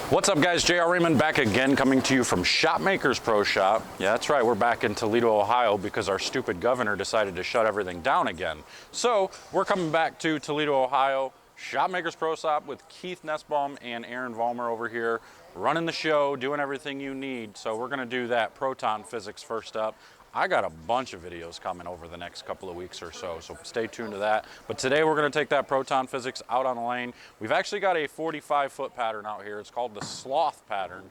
What's up guys, JR Raymond back again, coming to you from Shopmakers Pro Shop. Yeah, that's right, we're back in Toledo, Ohio because our stupid governor decided to shut everything down again. So we're coming back to Toledo, Ohio, Shopmakers Pro Shop with Keith Nussbaum and Aaron Vollmer over here, running the show, doing everything you need. So we're gonna do that Proton PhysiX first up. I got a bunch of videos coming over the next couple of weeks or so stay tuned to that. But today we're gonna take that Proton PhysiX out on the lane. We've actually got a 45-foot pattern out here. It's called the sloth pattern.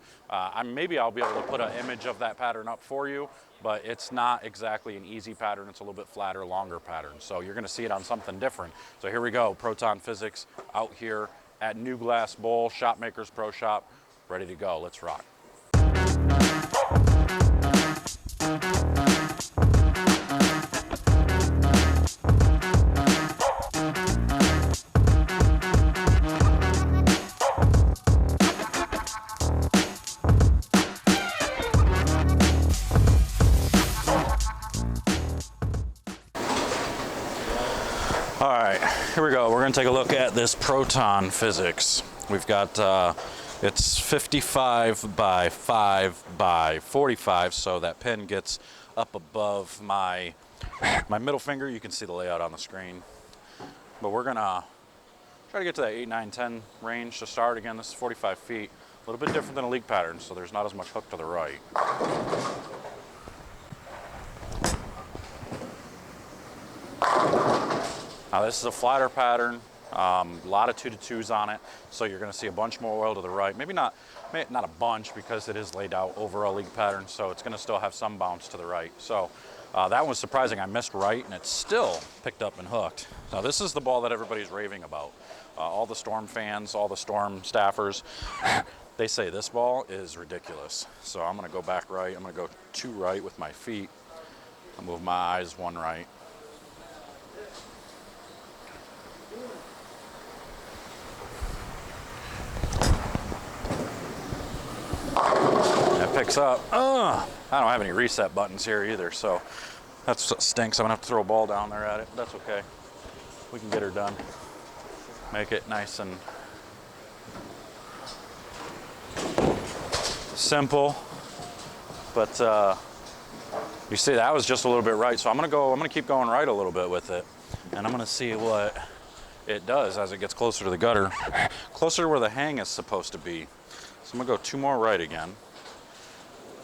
Maybe I'll be able to put an image of that pattern up for you, but it's not exactly an easy pattern. It's a little bit flatter, longer pattern. So you're gonna see it on something different. So here we go, Proton PhysiX out here at New Glass Bowl, Shopmakers Pro Shop, ready to go, let's rock. All right, here we go. We're gonna take a look at this Proton PhysiX. We've got, it's 55 by 5 by 45, so that pin gets up above my middle finger. You can see the layout on the screen. But we're gonna try to get to that 8, 9, 10 range to start. Again, this is 45 feet. A little bit different than a league pattern, so there's not as much hook to the right. Now this is a flatter pattern, a lot of 2-to-2s on it, so you're going to see a bunch more oil to the right. Maybe not a bunch because it is laid out over a league pattern, so it's going to still have some bounce to the right. So that was surprising. I missed right, and it's still picked up and hooked. Now this is the ball that everybody's raving about. All the Storm fans, all the Storm staffers, they say this ball is ridiculous. So I'm going to go back right. I'm going to go 2 right with my feet. I'll move my eyes 1 right. That picks up. I don't have any reset buttons here either, so that's what stinks. I'm gonna have to throw a ball down there at it, but that's okay. We can get her done. Make it nice and simple. But you see, that was just a little bit right, so I'm gonna keep going right a little bit with it, and I'm gonna see what it does as it gets closer to the gutter, closer to where the hang is supposed to be. So I'm gonna go 2 more right again.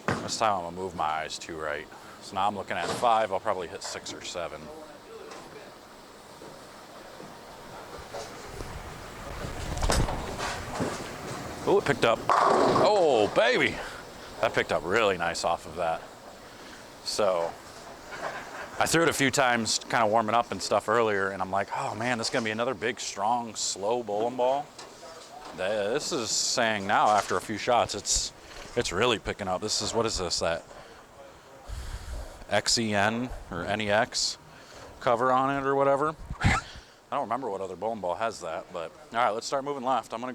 This time I'm gonna move my eyes 2 right. So now I'm looking at 5, I'll probably hit 6 or 7. Oh, it picked up. Oh, baby. That picked up really nice off of that. So I threw it a few times kind of warming up and stuff earlier, and I'm like, oh man, this is gonna be another big, strong, slow bowling ball. This is saying now after a few shots, it's really picking up. This is, what is this, that XEN or NEX cover on it or whatever? I don't remember what other bowling ball has that, but all right, let's start moving left. I'm gonna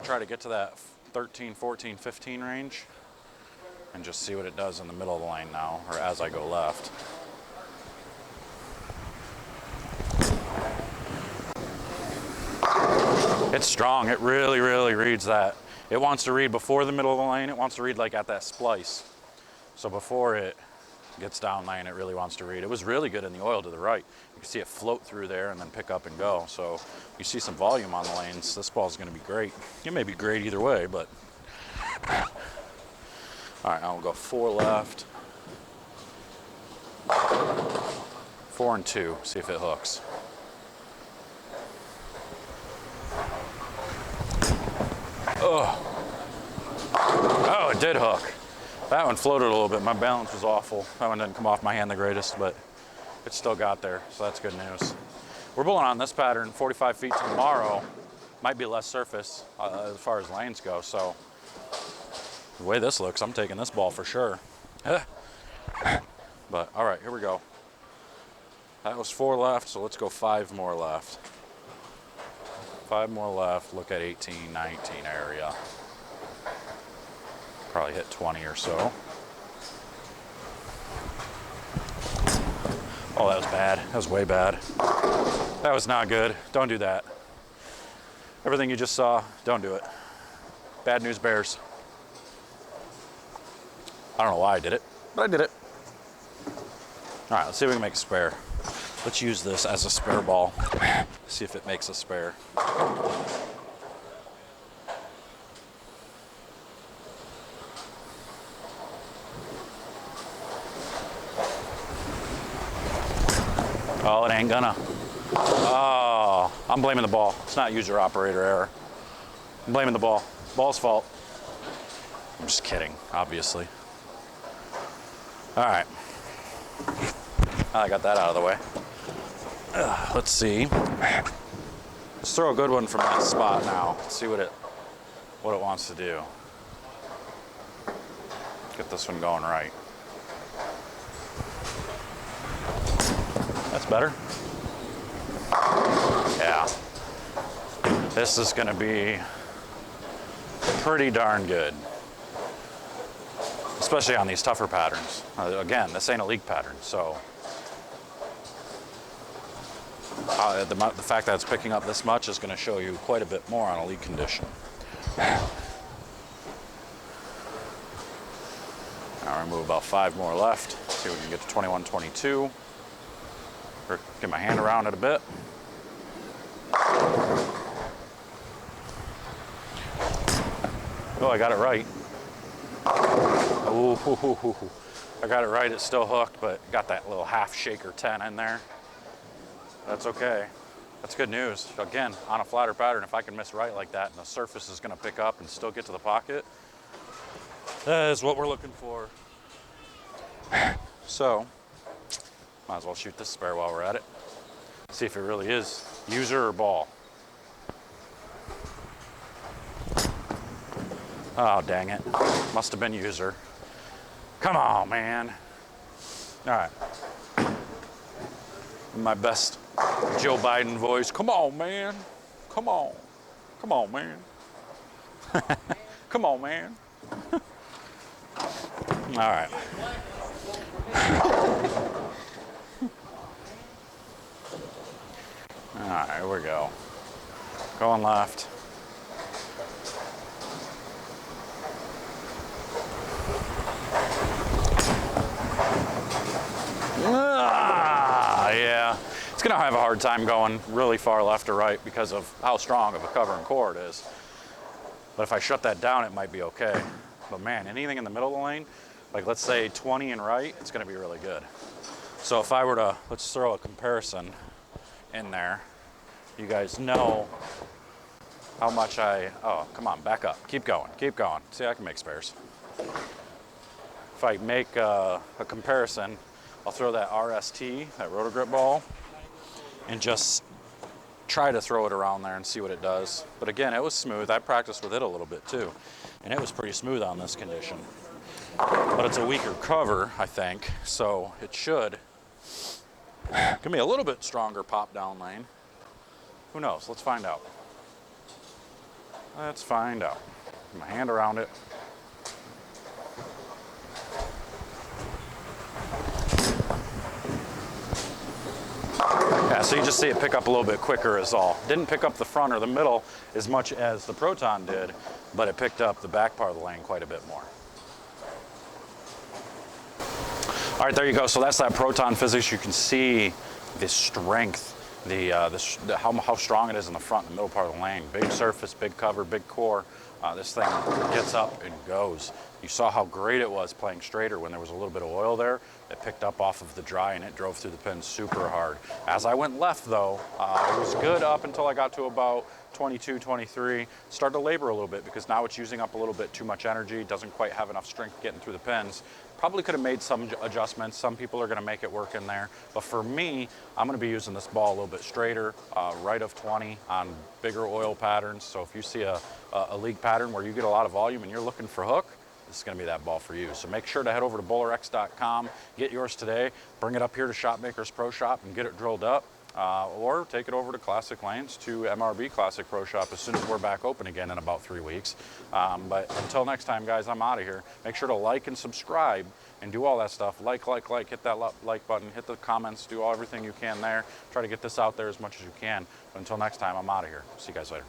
try to get to that 13, 14, 15 range and just see what it does in the middle of the lane now, or as I go left. It's strong. It really, really reads that. It wants to read before the middle of the lane. It wants to read like at that splice. So before it gets down lane, it really wants to read. It was really good in the oil to the right. You can see it float through there and then pick up and go. So you see some volume on the lanes. This ball's going to be great. It may be great either way, but. All right, now we'll go 4 left. 4 and 2, see if it hooks. Oh, it did hook. That one floated a little bit. My balance was awful. That one didn't come off my hand the greatest, but it still got there, so that's good news. We're bowling on this pattern 45 feet tomorrow. Might be less surface as far as lanes go, so the way this looks, I'm taking this ball for sure. But all right, here we go. That was 4 left, so let's go 5 more left. 5 more left, look at 18, 19 area. Probably hit 20 or so. Oh, that was bad. That was way bad. That was not good. Don't do that. Everything you just saw, don't do it. Bad news bears. I don't know why I did it, but I did it. All right, let's see if we can make a spare. Let's use this as a spare ball. See if it makes a spare. Oh, it ain't gonna. Oh, I'm blaming the ball. It's not user operator error. I'm blaming the ball. Ball's fault. I'm just kidding, obviously. All right. I got that out of the way. Let's see. Let's throw a good one from that spot now. Let's see what it wants to do. Get this one going right. That's better. Yeah. This is going to be pretty darn good. Especially on these tougher patterns. Again, this ain't a league pattern, so the fact that it's picking up this much is going to show you quite a bit more on a league condition. Now remove about 5 more left. See if we can get to 21, 22. Or get my hand around it a bit. Oh, I got it right. Ooh, I got it right. It's still hooked, but got that little half shaker 10 in there. That's okay. That's good news. Again, on a flatter pattern, if I can miss right like that and the surface is going to pick up and still get to the pocket, that is what we're looking for. So, might as well shoot this spare while we're at it. See if it really is user or ball. Oh, dang it. Must have been user. Come on, man. All right. My best Joe Biden voice. Come on, man. Come on. Come on, man. Come on, man. All right. All right, here we go. Going left. Yeah, it's gonna have a hard time going really far left or right because of how strong of a cover and core it is. But if I shut that down, it might be okay. But man, anything in the middle of the lane, like let's say 20 and right, it's gonna be really good. So if I were to, let's throw a comparison in there, you guys know how much oh, come on, back up, keep going, keep going. See, I can make spares. If I make a comparison, I'll throw that RST, that rotor grip ball, and just try to throw it around there and see what it does. But again, it was smooth. I practiced with it a little bit too, and it was pretty smooth on this condition. But it's a weaker cover, I think, so it should give me a little bit stronger pop down lane. Who knows? Let's find out. Let's find out. Get my hand around it. Yeah, so you just see it pick up a little bit quicker is all. Didn't pick up the front or the middle as much as the Proton did, but it picked up the back part of the lane quite a bit more. All right, there you go. So that's that Proton PhysiX. You can see the strength, how strong it is in the front and middle part of the lane. Big surface, big cover, big core. This thing gets up and goes. You saw how great it was playing straighter when there was a little bit of oil there. It picked up off of the dry and it drove through the pins super hard. As I went left though, it was good up until I got to about 22, 23. Started to labor a little bit because now it's using up a little bit too much energy. Doesn't quite have enough strength getting through the pins. Probably could have made some adjustments. Some people are going to make it work in there. But for me, I'm going to be using this ball a little bit straighter, right of 20 on bigger oil patterns. So if you see a league pattern where you get a lot of volume and you're looking for hook, this is going to be that ball for you. So make sure to head over to BowlerX.com, get yours today, bring it up here to Shopmakers Pro Shop and get it drilled up. Or take it over to Classic Lanes to MRB Classic Pro Shop as soon as we're back open again in about 3 weeks. But until next time, guys, I'm out of here. Make sure to like and subscribe and do all that stuff. Like, hit that like button, hit the comments, do everything you can there. Try to get this out there as much as you can. But until next time, I'm out of here. See you guys later.